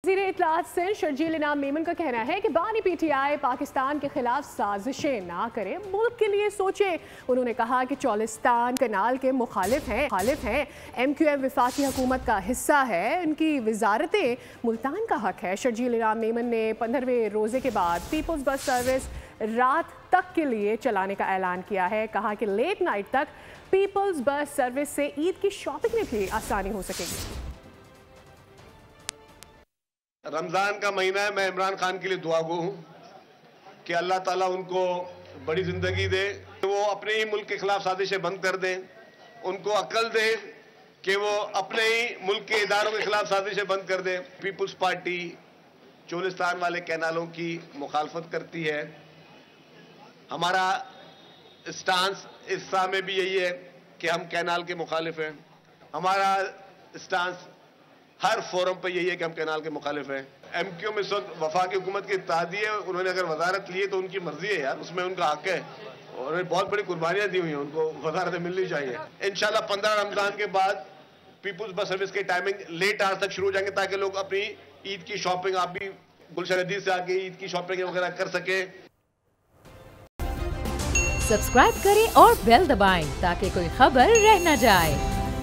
वज़ीर इत्तलाआत सिंध शर्जील इनाम मेमन का कहना है कि बानी PTI पाकिस्तान के खिलाफ साजिशें ना करे, मुल्क के लिए सोचे। उन्होंने कहा कि चौलिस्तान कनाल के मुखालिफ हैं। MQM वफाकी हुकूमत का हिस्सा है, उनकी वजारतें मुल्तान का हक है। शर्जील इनाम मेमन ने 15वें रोज़े के बाद पीपल्स बस सर्विस रात तक के लिए चलाने का ऐलान किया है। कहा कि लेट नाइट तक पीपल्स बस सर्विस से ईद की शॉपिंग में भी आसानी हो सकेगी। रमज़ान का महीना है, मैं इमरान खान के लिए दुआ गो हूँ कि अल्लाह ताला उनको बड़ी ज़िंदगी दे, वो अपने ही मुल्क के खिलाफ साजिशें बंद कर दें, उनको अक्ल दे कि वो अपने ही मुल्क के इदारों के खिलाफ साजिशें बंद कर दें। पीपल्स पार्टी चोलिस्तान वाले कैनालों की मुखालफत करती है। हमारा स्टांस इस सा में भी यही है कि हम कैनाल के मुखालिफ हैं। हमारा स्टांस हर फोरम पर यही है कि हम कैनाल के मुखालिफ हैं। MQM इस वक्त वफाकी हुकूमत की इत्तेहादी है, उन्होंने अगर वजारत ली है तो उनकी मर्जी है यार, उसमें उनका हक है। उन्होंने बहुत बड़ी कुर्बानियां दी हुई हैं, उनको वजारतें मिलनी चाहिए। इंशाल्लाह 15 रमजान के बाद पीपल्स बस सर्विस की टाइमिंग लेट आवर्स तक शुरू हो जाएंगे ताकि लोग अपनी ईद की शॉपिंग, आप भी गुलशन हदीद से आके ईद की शॉपिंग वगैरह कर सके। सब्सक्राइब करें और बेल दबाएं ताकि कोई खबर रह न जाए।